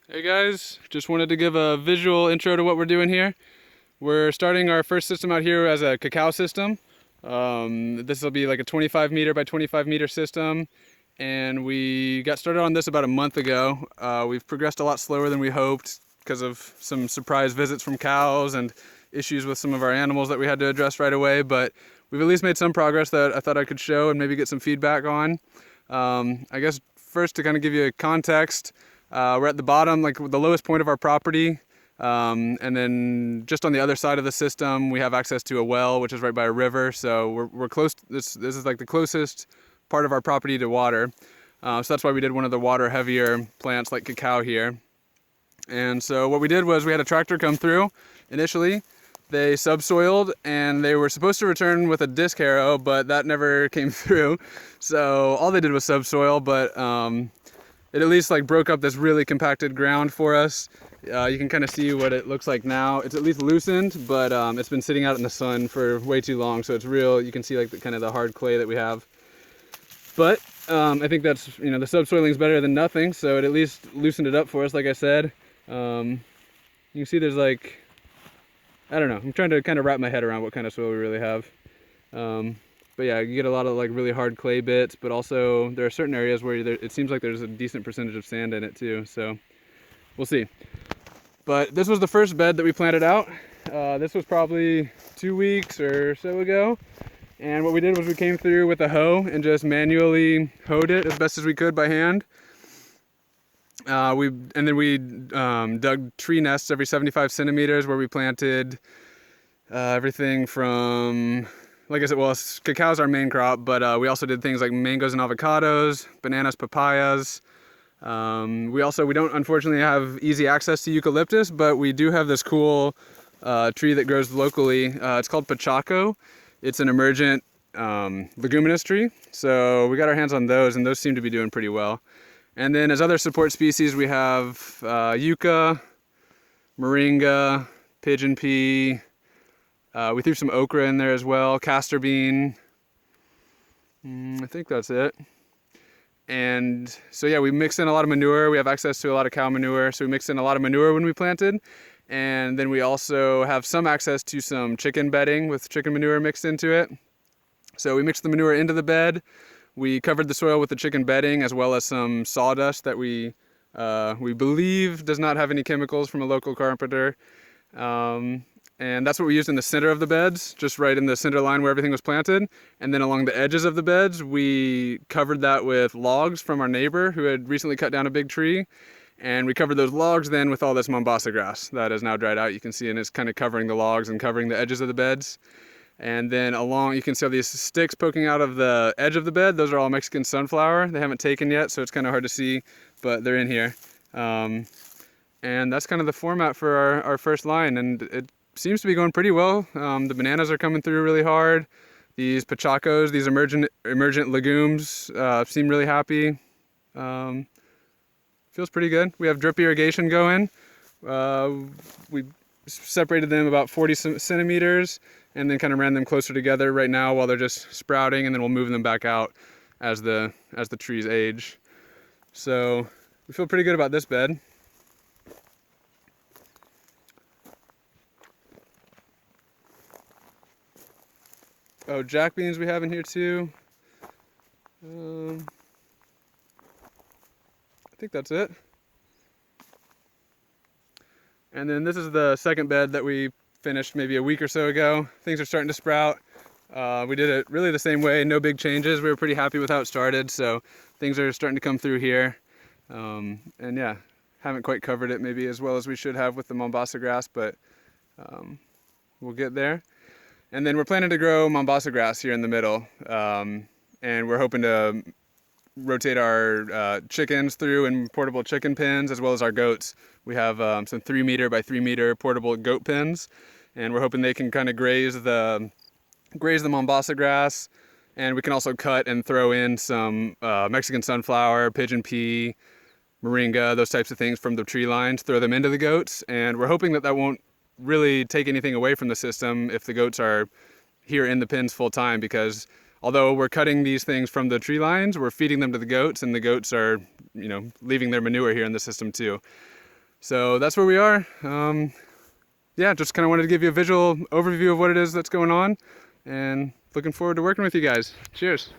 Hey guys, just wanted to give a visual intro to what we're doing here. We're starting our first system out here as a cacao system. This will be like a 25 meter by 25 meter system, and we got started on this about a month ago. We've progressed a lot slower than we hoped because of some surprise visits from cows and issues with some of our animals that we had to address right away, but we've at least made some progress that I thought I could show and maybe get some feedback on. I guess first to kind of give you a context, we're at the bottom, like the lowest point of our property, and then just on the other side of the system, we have access to a well, which is right by a river. So we're close. This is like the closest part of our property to water. So that's why we did one of the water heavier plants like cacao here. And so what we did was we had a tractor come through initially. They subsoiled and they were supposed to return with a disc harrow, but that never came through. So all they did was subsoil, but it at least like broke up this really compacted ground for us. You can kind of see what it looks like now. It's at least loosened, but it's been sitting out in the sun for way too long, so it's real. You can see like kind of the hard clay that we have. But I think that's, the subsoiling is better than nothing, so it at least loosened it up for us, like I said. You can see there's like, I don't know, I'm trying to kind of wrap my head around what kind of soil we really have. But yeah, you get a lot of like really hard clay bits, but also there are certain areas where it seems like there's a decent percentage of sand in it too, so we'll see. But this was the first bed that we planted out. This was probably 2 weeks or so ago. And what we did was we came through with a hoe and just manually hoed it as best as we could by hand. We dug tree nests every 75 centimeters where we planted everything from, like I said, well, cacao is our main crop, but we also did things like mangoes and avocados, bananas, papayas. We don't unfortunately have easy access to eucalyptus, but we do have this cool tree that grows locally. It's called pachaco. It's an emergent leguminous tree, so we got our hands on those, and those seem to be doing pretty well. And then as other support species, we have yucca, moringa, pigeon pea. We threw some okra in there as well, castor bean. I think that's it. And so yeah, we mixed in a lot of manure. We have access to a lot of cow manure, so we mixed in a lot of manure when we planted. And then we also have some access to some chicken bedding with chicken manure mixed into it. So we mixed the manure into the bed. We covered the soil with the chicken bedding as well as some sawdust that we believe does not have any chemicals from a local carpenter. And that's what we used in the center of the beds, just right in the center line where everything was planted. And then along the edges of the beds, we covered that with logs from our neighbor who had recently cut down a big tree. And we covered those logs then with all this Mombasa grass that is now dried out. You can see, and it's kind of covering the logs and covering the edges of the beds. And then you can see all these sticks poking out of the edge of the bed. Those are all Mexican sunflower. They haven't taken yet, so it's kind of hard to see, but they're in here. And that's kind of the format for our first line, and it seems to be going pretty well. The bananas are coming through really hard. These pachacos, these emergent legumes, seem really happy. Feels pretty good. We have drip irrigation going. We separated them about 40 centimeters and then kind of ran them closer together right now while they're just sprouting, and then we'll move them back out as the trees age. So we feel pretty good about this bed. Oh, jack beans we have in here too. I think that's it. And then this is the second bed that we finished maybe a week or so ago. Things are starting to sprout. We did it really the same way, no big changes. We were pretty happy with how it started, so things are starting to come through here. And yeah, haven't quite covered it maybe as well as we should have with the Mombasa grass, but we'll get there. And then we're planning to grow Mombasa grass here in the middle. And we're hoping to rotate our chickens through in portable chicken pens as well as our goats. We have some 3 meter by 3 meter portable goat pens, and we're hoping they can kind of graze the Mombasa grass. And we can also cut and throw in some Mexican sunflower, pigeon pea, moringa, those types of things from the tree lines, throw them into the goats. And we're hoping that won't really take anything away from the system if the goats are here in the pens full time, because although we're cutting these things from the tree lines, we're feeding them to the goats, and the goats are, leaving their manure here in the system too. So that's where we are. Yeah, just kind of wanted to give you a visual overview of what it is that's going on, and looking forward to working with you guys. Cheers.